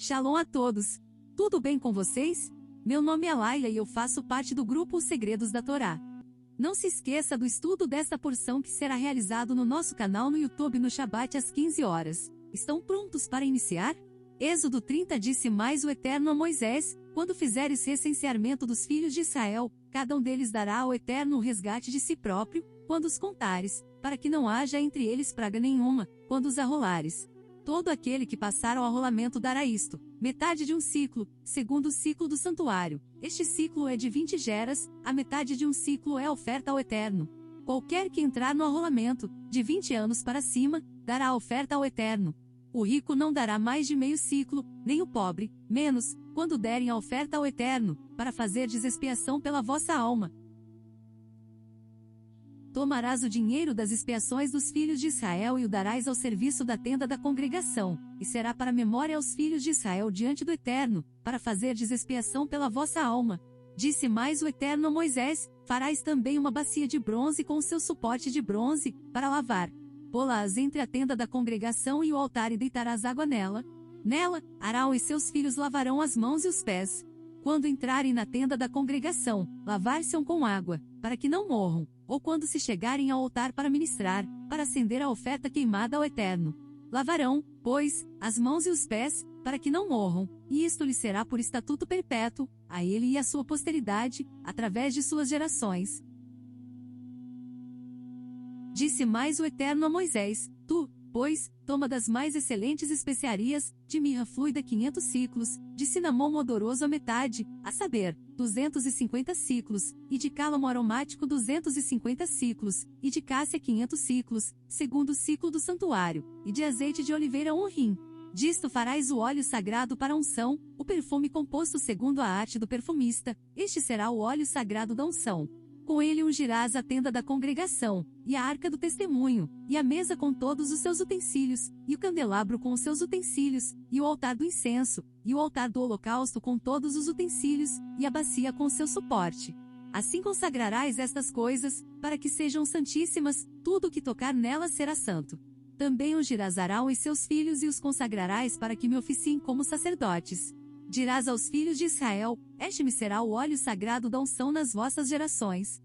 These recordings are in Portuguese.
Shalom a todos. Tudo bem com vocês? Meu nome é Laila e eu faço parte do grupo Os Segredos da Torá. Não se esqueça do estudo desta porção que será realizado no nosso canal no YouTube no Shabat às 15 horas. Estão prontos para iniciar? Êxodo 30 disse mais o Eterno a Moisés: quando fizeres recenseamento dos filhos de Israel, cada um deles dará ao Eterno o resgate de si próprio, quando os contares, para que não haja entre eles praga nenhuma, quando os arrolares. Todo aquele que passar ao arrolamento dará isto, metade de um ciclo, segundo o ciclo do santuário. Este ciclo é de 20 geras, a metade de um ciclo é a oferta ao Eterno. Qualquer que entrar no arrolamento, de 20 anos para cima, dará a oferta ao Eterno. O rico não dará mais de meio ciclo, nem o pobre, menos, quando derem a oferta ao Eterno, para fazer expiação pela vossa alma. Tomarás o dinheiro das expiações dos filhos de Israel e o darás ao serviço da tenda da congregação, e será para memória aos filhos de Israel diante do Eterno, para fazer expiação pela vossa alma. Disse mais o Eterno a Moisés: farás também uma bacia de bronze com o seu suporte de bronze, para lavar. Pô-las entre a tenda da congregação e o altar e deitarás água nela. Nela, Arão e seus filhos lavarão as mãos e os pés. Quando entrarem na tenda da congregação, lavar-se-ão com água, para que não morram, ou quando se chegarem ao altar para ministrar, para acender a oferta queimada ao Eterno. Lavarão, pois, as mãos e os pés, para que não morram, e isto lhe será por estatuto perpétuo, a ele e à sua posteridade, através de suas gerações. Disse mais o Eterno a Moisés: tu, pois, toma das mais excelentes especiarias, de mirra fluida 500 ciclos, de cinamomo odoroso a metade, a saber, 250 ciclos, e de cálamo aromático 250 ciclos, e de cássia 500 ciclos, segundo o ciclo do santuário, e de azeite de oliveira 1 rim. Disto farás o óleo sagrado para a unção, o perfume composto segundo a arte do perfumista, este será o óleo sagrado da unção. Com ele ungirás a tenda da congregação, e a arca do testemunho, e a mesa com todos os seus utensílios, e o candelabro com os seus utensílios, e o altar do incenso, e o altar do holocausto com todos os utensílios, e a bacia com seu suporte. Assim consagrarás estas coisas, para que sejam santíssimas, tudo o que tocar nelas será santo. Também ungirás Arão e seus filhos e os consagrarás para que me oficiem como sacerdotes. Dirás aos filhos de Israel: este me será o óleo sagrado da unção nas vossas gerações.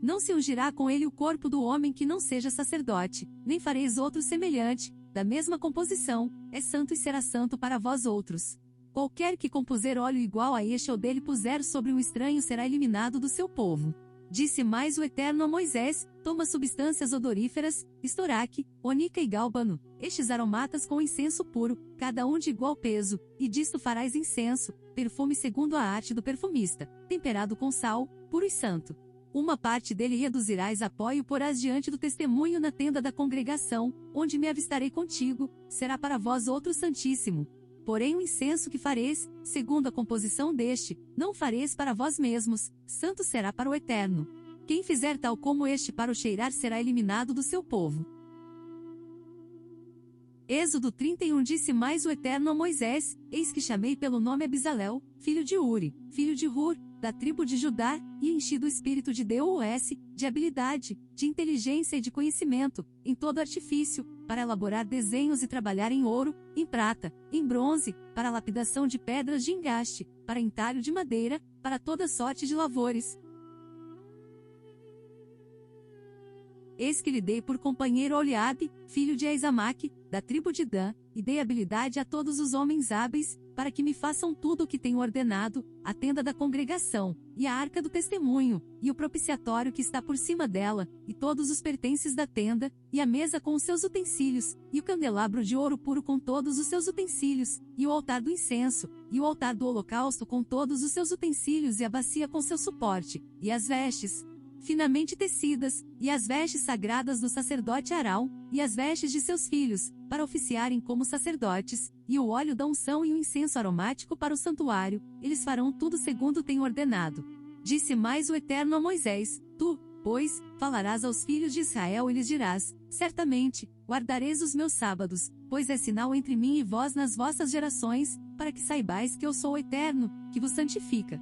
Não se ungirá com ele o corpo do homem que não seja sacerdote, nem fareis outro semelhante, da mesma composição, é santo e será santo para vós outros. Qualquer que compuser óleo igual a este ou dele puser sobre um estranho será eliminado do seu povo. Disse mais o Eterno a Moisés: toma substâncias odoríferas, estoraque, onica e gálbano, estes aromatas com incenso puro, cada um de igual peso, e disto farás incenso, perfume segundo a arte do perfumista, temperado com sal, puro e santo. Uma parte dele reduzirás a pó e o porás diante do testemunho na tenda da congregação, onde me avistarei contigo, será para vós outro santíssimo. Porém o incenso que fareis, segundo a composição deste, não fareis para vós mesmos, santo será para o Eterno. Quem fizer tal como este para o cheirar será eliminado do seu povo. Êxodo 31 disse mais o Eterno a Moisés: eis que chamei pelo nome a Bezalel, filho de Uri, filho de Hur, da tribo de Judá, e enchi do espírito de Deus, de habilidade, de inteligência e de conhecimento, em todo artifício, para elaborar desenhos e trabalhar em ouro, em prata, em bronze, para lapidação de pedras de engaste, para entalho de madeira, para toda sorte de lavores. Eis que lhe dei por companheiro Oliabe, filho de Aizamaque, da tribo de Dan, e dei habilidade a todos os homens hábeis, para que me façam tudo o que tenho ordenado, a tenda da congregação, e a arca do testemunho, e o propiciatório que está por cima dela, e todos os pertences da tenda, e a mesa com os seus utensílios, e o candelabro de ouro puro com todos os seus utensílios, e o altar do incenso, e o altar do holocausto com todos os seus utensílios e a bacia com seu suporte, e as vestes finamente tecidas, e as vestes sagradas do sacerdote Arão, e as vestes de seus filhos, para oficiarem como sacerdotes, e o óleo da unção e o incenso aromático para o santuário, eles farão tudo segundo tenho ordenado. Disse mais o Eterno a Moisés: tu, pois, falarás aos filhos de Israel e lhes dirás: certamente, guardareis os meus sábados, pois é sinal entre mim e vós nas vossas gerações, para que saibais que eu sou o Eterno, que vos santifica.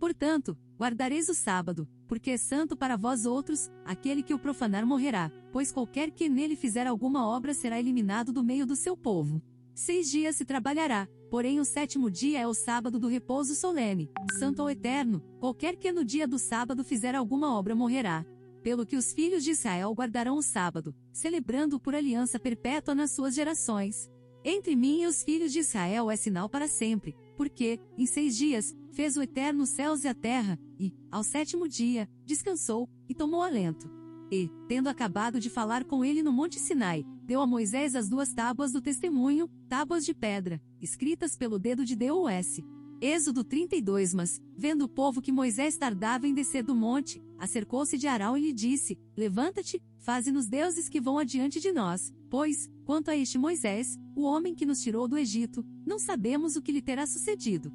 Portanto, guardareis o sábado, porque é santo para vós outros, aquele que o profanar morrerá, pois qualquer que nele fizer alguma obra será eliminado do meio do seu povo. 6 dias se trabalhará, porém o 7º dia é o sábado do repouso solene, santo ao Eterno, qualquer que no dia do sábado fizer alguma obra morrerá. Pelo que os filhos de Israel guardarão o sábado, celebrando-o por aliança perpétua nas suas gerações. Entre mim e os filhos de Israel é sinal para sempre, porque, em 6 dias, fez o Eterno os céus e a terra, e, ao 7º dia, descansou, e tomou alento. E, tendo acabado de falar com ele no monte Sinai, deu a Moisés as 2 tábuas do testemunho, tábuas de pedra, escritas pelo dedo de Deus. Êxodo 32. Mas, vendo o povo que Moisés tardava em descer do monte, acercou-se de Arão e lhe disse: Levanta-te, faze-nos deuses que vão adiante de nós, pois, quanto a este Moisés, o homem que nos tirou do Egito, não sabemos o que lhe terá sucedido.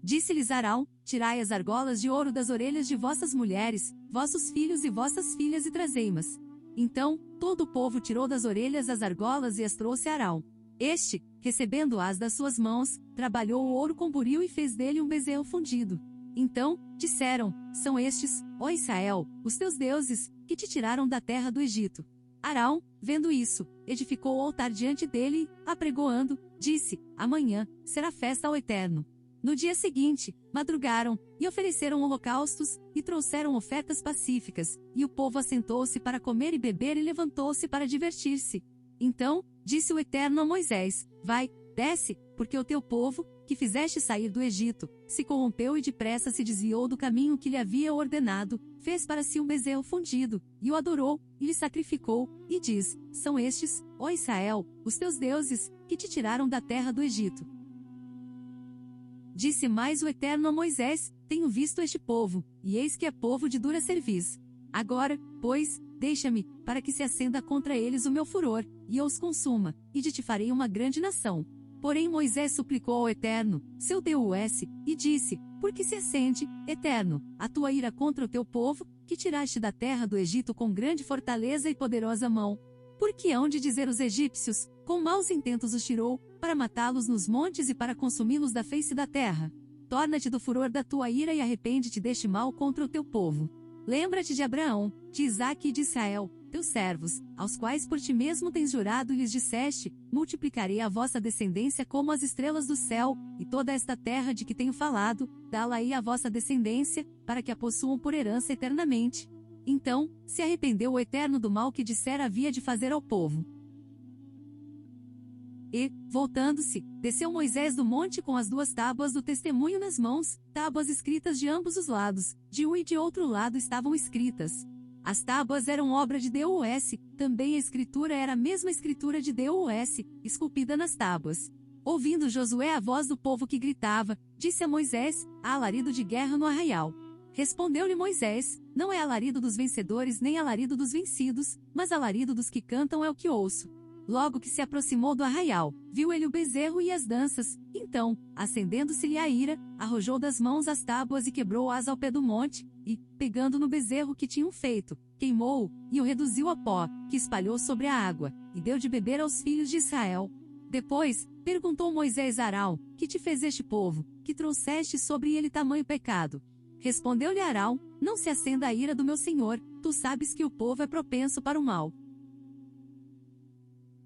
Disse-lhes Arão: Tirai as argolas de ouro das orelhas de vossas mulheres, vossos filhos e vossas filhas e trazei-mas. Então, todo o povo tirou das orelhas as argolas e as trouxe a Arão. Este, recebendo-as das suas mãos, trabalhou o ouro com buril e fez dele um bezerro fundido. Então, disseram: São estes, ó Israel, os teus deuses, que te tiraram da terra do Egito. Arão, vendo isso, edificou o altar diante dele e, apregoando, disse: Amanhã será festa ao Eterno. No dia seguinte, madrugaram, e ofereceram holocaustos, e trouxeram ofertas pacíficas, e o povo assentou-se para comer e beber e levantou-se para divertir-se. Então, disse o Eterno a Moisés: Vai, desce, porque o teu povo, que fizeste sair do Egito, se corrompeu e depressa se desviou do caminho que lhe havia ordenado, fez para si um bezerro fundido, e o adorou, e lhe sacrificou, e diz: São estes, ó Israel, os teus deuses, que te tiraram da terra do Egito. Disse mais o Eterno a Moisés: Tenho visto este povo, e eis que é povo de dura cerviz. Agora, pois, deixa-me, para que se acenda contra eles o meu furor, e eu os consuma, e te farei uma grande nação. Porém Moisés suplicou ao Eterno, seu Deus, e disse: Por que se acende, Eterno, a tua ira contra o teu povo, que tiraste da terra do Egito com grande fortaleza e poderosa mão? Por que hão de dizer os egípcios: Com maus intentos os tirou, para matá-los nos montes e para consumi-los da face da terra? Torna-te do furor da tua ira e arrepende-te deste mal contra o teu povo. Lembra-te de Abraão, de Isaque e de Israel, teus servos, aos quais por ti mesmo tens jurado e lhes disseste: Multiplicarei a vossa descendência como as estrelas do céu, e toda esta terra de que tenho falado, dá-la-ei à vossa descendência, para que a possuam por herança eternamente. Então, se arrependeu o Eterno do mal que dissera havia de fazer ao povo. E, voltando-se, desceu Moisés do monte com as 2 tábuas do testemunho nas mãos, tábuas escritas de ambos os lados, de um e de outro lado estavam escritas. As tábuas eram obra de Deus, também a escritura era a mesma escritura de Deus, esculpida nas tábuas. Ouvindo Josué a voz do povo que gritava, disse a Moisés: Há alarido de guerra no arraial. Respondeu-lhe Moisés: Não é alarido dos vencedores nem alarido dos vencidos, mas alarido dos que cantam é o que ouço. Logo que se aproximou do arraial, viu ele o bezerro e as danças, então, acendendo-se-lhe a ira, arrojou das mãos as tábuas e quebrou-as ao pé do monte, e, pegando no bezerro que tinham feito, queimou-o, e o reduziu a pó, que espalhou sobre a água, e deu de beber aos filhos de Israel. Depois, perguntou Moisés a Arão: Que te fez este povo, que trouxeste sobre ele tamanho pecado? Respondeu-lhe Arão: Não se acenda a ira do meu senhor, tu sabes que o povo é propenso para o mal.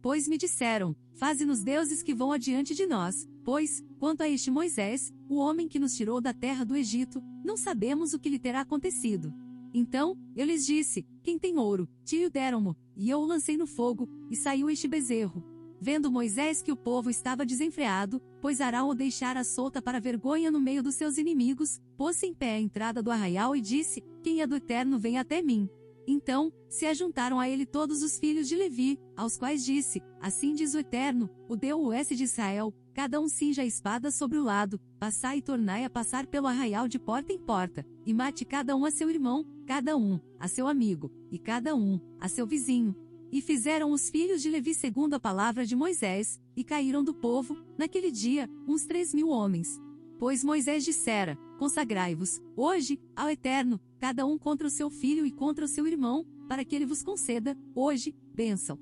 Pois me disseram: Faze-nos deuses que vão adiante de nós, pois, quanto a este Moisés, o homem que nos tirou da terra do Egito, não sabemos o que lhe terá acontecido. Então, eu lhes disse: Quem tem ouro, tire o deram-mo, e eu o lancei no fogo, e saiu este bezerro. Vendo Moisés que o povo estava desenfreado, pois Arão o deixara solta para vergonha no meio dos seus inimigos, pôs-se em pé à entrada do arraial e disse: Quem é do Eterno vem até mim. Então, se ajuntaram a ele todos os filhos de Levi, aos quais disse: Assim diz o Eterno, o Deus de Israel, cada um cinja a espada sobre o lado, passai e tornai a passar pelo arraial de porta em porta, e mate cada um a seu irmão, cada um a seu amigo, e cada um a seu vizinho. E fizeram os filhos de Levi segundo a palavra de Moisés, e caíram do povo, naquele dia, uns 3.000 homens. Pois Moisés dissera: Consagrai-vos, hoje, ao Eterno, cada um contra o seu filho e contra o seu irmão, para que ele vos conceda, hoje, bênção.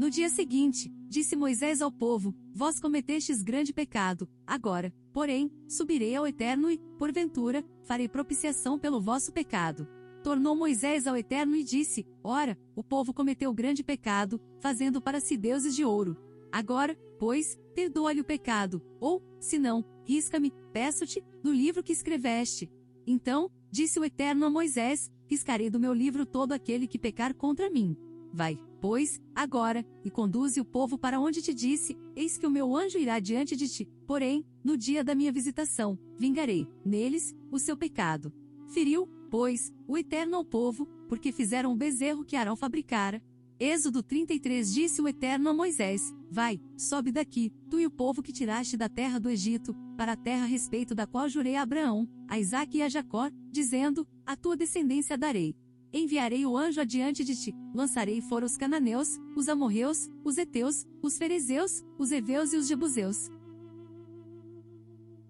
No dia seguinte, disse Moisés ao povo: Vós cometestes grande pecado, agora, porém, subirei ao Eterno e, porventura, farei propiciação pelo vosso pecado. Tornou Moisés ao Eterno e disse: Ora, o povo cometeu grande pecado, fazendo para si deuses de ouro. Agora, pois, perdoa-lhe o pecado, ou, se não, risca-me, peço-te, do livro que escreveste. Então, disse o Eterno a Moisés: Riscarei do meu livro todo aquele que pecar contra mim. Vai, pois, agora, e conduze o povo para onde te disse: Eis que o meu anjo irá diante de ti, porém, no dia da minha visitação, vingarei, neles, o seu pecado. Feriu, pois, o Eterno ao povo, porque fizeram um bezerro que Arão fabricara. Êxodo 33. Disse o Eterno a Moisés: Vai, sobe daqui, tu e o povo que tiraste da terra do Egito, para a terra a respeito da qual jurei a Abraão, a Isaque e a Jacó, dizendo: A tua descendência darei. Enviarei o anjo adiante de ti, lançarei fora os cananeus, os amorreus, os heteus, os ferezeus, os heveus e os jebuseus.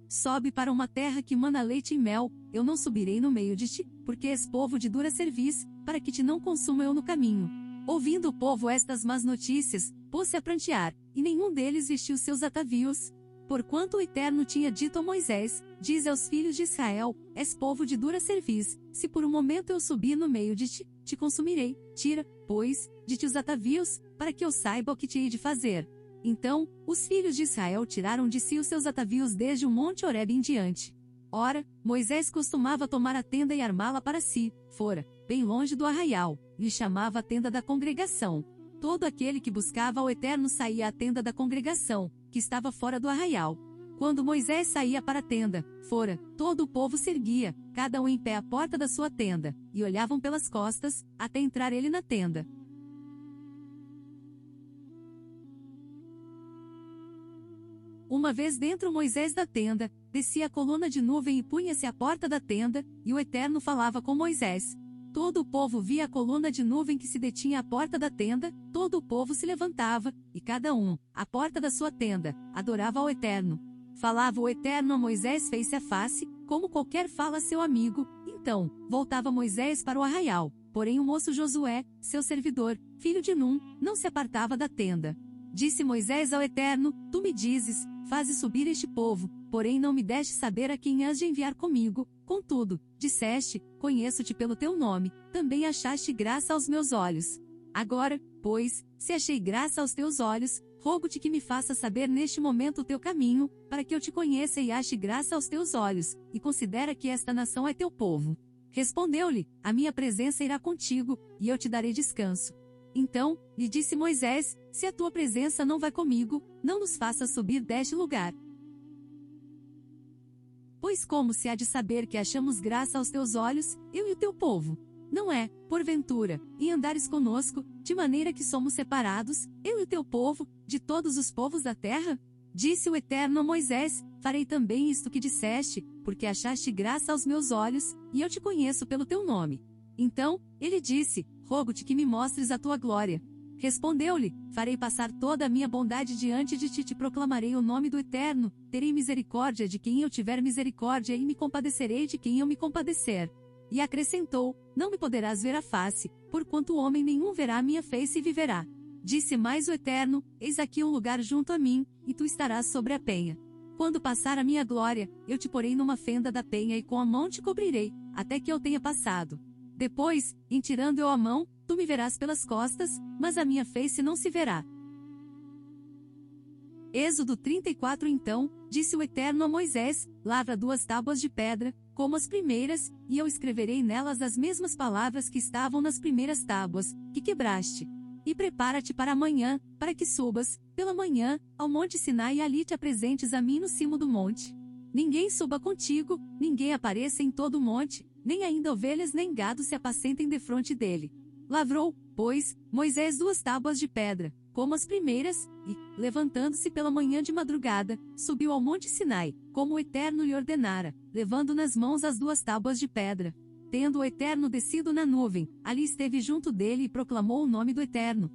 Sobe para uma terra que mana leite e mel, eu não subirei no meio de ti, porque és povo de dura cerviz, para que te não consuma eu no caminho. Ouvindo o povo estas más notícias, pôs-se a prantear, e nenhum deles vestiu seus atavios. Porquanto o Eterno tinha dito a Moisés: Dize aos filhos de Israel: És povo de dura cerviz, se por um momento eu subir no meio de ti, te consumirei. Tira, pois, de ti os atavios, para que eu saiba o que te hei de fazer. Então, os filhos de Israel tiraram de si os seus atavios desde o monte Horebe em diante. Ora, Moisés costumava tomar a tenda e armá-la para si, fora, bem longe do arraial, e chamava a tenda da congregação. Todo aquele que buscava ao Eterno saía à tenda da congregação, que estava fora do arraial. Quando Moisés saía para a tenda, fora, todo o povo se erguia, cada um em pé à porta da sua tenda, e olhavam pelas costas, até entrar ele na tenda. Uma vez dentro Moisés da tenda, descia a coluna de nuvem e punha-se à porta da tenda, e o Eterno falava com Moisés. Todo o povo via a coluna de nuvem que se detinha à porta da tenda, todo o povo se levantava, e cada um, à porta da sua tenda, adorava ao Eterno. Falava o Eterno a Moisés face a face, como qualquer fala a seu amigo. Então, voltava Moisés para o arraial, porém o moço Josué, seu servidor, filho de Num, não se apartava da tenda. Disse Moisés ao Eterno: Tu me dizes: Faze subir este povo, porém não me deste saber a quem has de enviar comigo. Contudo, disseste: Conheço-te pelo teu nome, também achaste graça aos meus olhos. Agora, pois, se achei graça aos teus olhos, rogo-te que me faças saber neste momento o teu caminho, para que eu te conheça e ache graça aos teus olhos, e considera que esta nação é teu povo. Respondeu-lhe: A minha presença irá contigo, e eu te darei descanso. Então, lhe disse Moisés: Se a tua presença não vai comigo, não nos faças subir deste lugar. Pois como se há de saber que achamos graça aos teus olhos, eu e o teu povo? Não é, porventura, e andares conosco, de maneira que somos separados, eu e o teu povo, de todos os povos da terra? Disse o Eterno a Moisés: Farei também isto que disseste, porque achaste graça aos meus olhos, e eu te conheço pelo teu nome. Então, ele disse: Rogo-te que me mostres a tua glória. Respondeu-lhe: Farei passar toda a minha bondade diante de ti, te proclamarei o nome do Eterno, terei misericórdia de quem eu tiver misericórdia e me compadecerei de quem eu me compadecer. E acrescentou: Não me poderás ver a face, porquanto homem nenhum verá a minha face e viverá. Disse mais o Eterno: Eis aqui um lugar junto a mim, e tu estarás sobre a penha. Quando passar a minha glória, eu te porei numa fenda da penha e com a mão te cobrirei, até que eu tenha passado. Depois, em tirando eu a mão, tu me verás pelas costas, mas a minha face não se verá. Êxodo 34. Então, disse o Eterno a Moisés: Lavra 2 tábuas de pedra, como as primeiras, e eu escreverei nelas as mesmas palavras que estavam nas primeiras tábuas, que quebraste. E prepara-te para amanhã, para que subas, pela manhã, ao monte Sinai e ali te apresentes a mim no cimo do monte. Ninguém suba contigo, ninguém apareça em todo o monte, nem ainda ovelhas nem gado se apacentem defronte dele. Lavrou, pois, Moisés 2 tábuas de pedra, como as primeiras, e, levantando-se pela manhã de madrugada, subiu ao monte Sinai, como o Eterno lhe ordenara, levando nas mãos as 2 tábuas de pedra. Tendo o Eterno descido na nuvem, ali esteve junto dele e proclamou o nome do Eterno.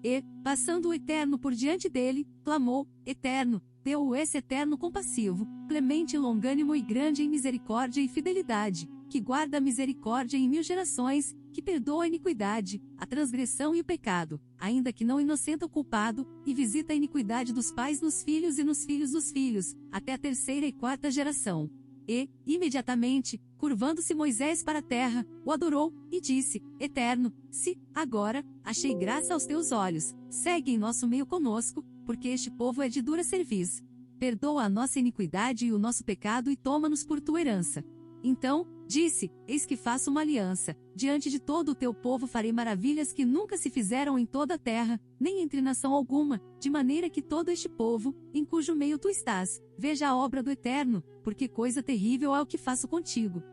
E, passando o Eterno por diante dele, clamou: Eterno, Teu és eterno compassivo, clemente e longânimo e grande em misericórdia e fidelidade, que guarda a misericórdia em 1000 gerações, que perdoa a iniquidade, a transgressão e o pecado, ainda que não inocenta o culpado, e visita a iniquidade dos pais nos filhos e nos filhos dos filhos, até a terceira e quarta geração. E, imediatamente, curvando-se Moisés para a terra, o adorou, e disse: Eterno, se, agora, achei graça aos teus olhos, segue em nosso meio conosco, porque este povo é de dura cerviz. Perdoa a nossa iniquidade e o nosso pecado e toma-nos por tua herança. Então, disse: Eis que faço uma aliança, diante de todo o teu povo farei maravilhas que nunca se fizeram em toda a terra, nem entre nação alguma, de maneira que todo este povo, em cujo meio tu estás, veja a obra do Eterno, porque coisa terrível é o que faço contigo.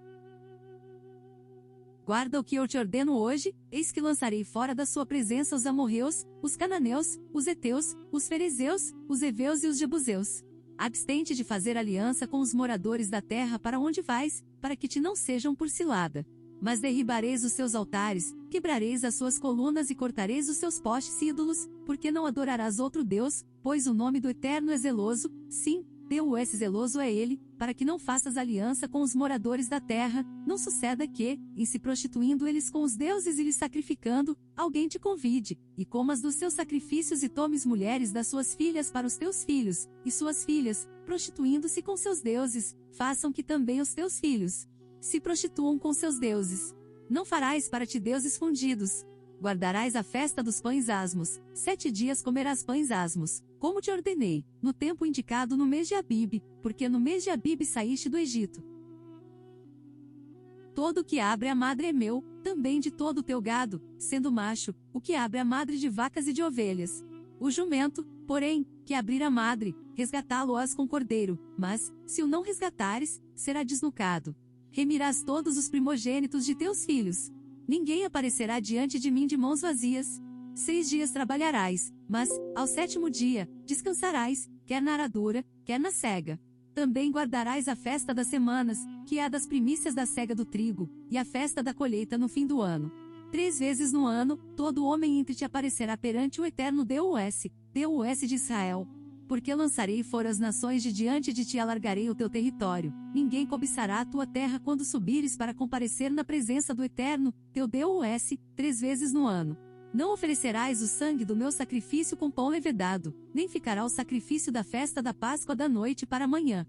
Guarda o que eu te ordeno hoje, eis que lançarei fora da sua presença os amorreus, os cananeus, os heteus, os ferezeus, os heveus e os jebuseus. Abstente de fazer aliança com os moradores da terra para onde vais, para que te não sejam por cilada. Mas derribareis os seus altares, quebrareis as suas colunas e cortareis os seus postes ídolos, porque não adorarás outro Deus, pois o nome do Eterno é zeloso, sim, Deus zeloso é ele, para que não faças aliança com os moradores da terra, não suceda que, em se prostituindo eles com os deuses e lhes sacrificando, alguém te convide, e comas dos seus sacrifícios e tomes mulheres das suas filhas para os teus filhos, e suas filhas, prostituindo-se com seus deuses, façam que também os teus filhos se prostituam com seus deuses. Não farás para ti deuses fundidos. Guardarás a festa dos pães asmos, 7 dias comerás pães asmos, como te ordenei, no tempo indicado no mês de Abibe, porque no mês de Abibe saíste do Egito. Todo o que abre a madre é meu, também de todo o teu gado, sendo macho, o que abre a madre de vacas e de ovelhas. O jumento, porém, que abrir a madre, resgatá-lo-ás com cordeiro, mas, se o não resgatares, será desnucado. Remirás todos os primogênitos de teus filhos. Ninguém aparecerá diante de mim de mãos vazias. 6 dias trabalharás, mas, ao 7º dia, descansarás, quer na aradura, quer na cega. Também guardarás a festa das semanas, que é a das primícias da cega do trigo, e a festa da colheita no fim do ano. 3 vezes no ano, todo homem entre ti aparecerá perante o Eterno Deus de Israel. Porque lançarei fora as nações de diante de ti e alargarei o teu território. Ninguém cobiçará a tua terra quando subires para comparecer na presença do Eterno, teu Deus, 3 vezes no ano. Não oferecerás o sangue do meu sacrifício com pão levedado, nem ficará o sacrifício da festa da Páscoa da noite para amanhã.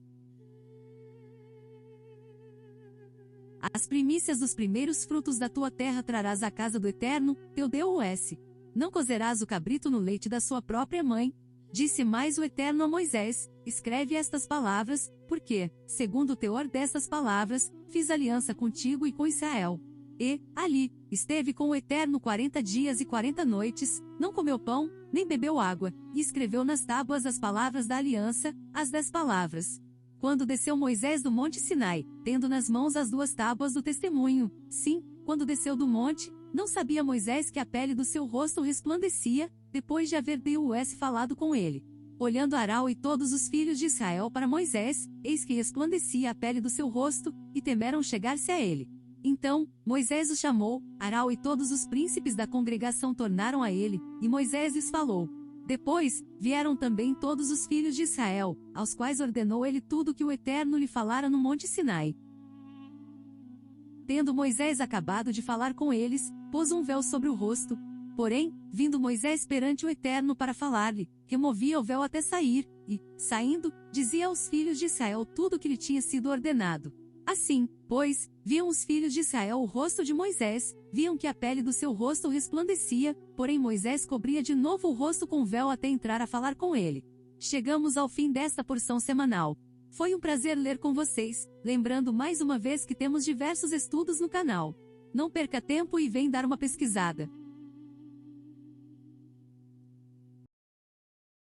As primícias dos primeiros frutos da tua terra trarás à casa do Eterno, teu Deus. Não cozerás o cabrito no leite da sua própria mãe. Disse mais o Eterno a Moisés: escreve estas palavras, porque, segundo o teor destas palavras, fiz aliança contigo e com Israel. E, ali, esteve com o Eterno 40 dias e 40 noites, não comeu pão, nem bebeu água, e escreveu nas tábuas as palavras da aliança, as 10 palavras. Quando desceu Moisés do monte Sinai, tendo nas mãos as 2 tábuas do testemunho, sim, quando desceu do monte, não sabia Moisés que a pele do seu rosto resplandecia, depois de haver Deus falado com ele. Olhando Arão e todos os filhos de Israel para Moisés, eis que resplandecia a pele do seu rosto, e temeram chegar-se a ele. Então, Moisés os chamou, Arão e todos os príncipes da congregação tornaram a ele, e Moisés lhes falou. Depois, vieram também todos os filhos de Israel, aos quais ordenou ele tudo o que o Eterno lhe falara no monte Sinai. Tendo Moisés acabado de falar com eles, pôs um véu sobre o rosto. Porém, vindo Moisés perante o Eterno para falar-lhe, removia o véu até sair, e, saindo, dizia aos filhos de Israel tudo o que lhe tinha sido ordenado. Assim, pois, viam os filhos de Israel o rosto de Moisés, viam que a pele do seu rosto resplandecia, porém Moisés cobria de novo o rosto com o véu até entrar a falar com ele. Chegamos ao fim desta porção semanal. Foi um prazer ler com vocês, lembrando mais uma vez que temos diversos estudos no canal. Não perca tempo e vem dar uma pesquisada.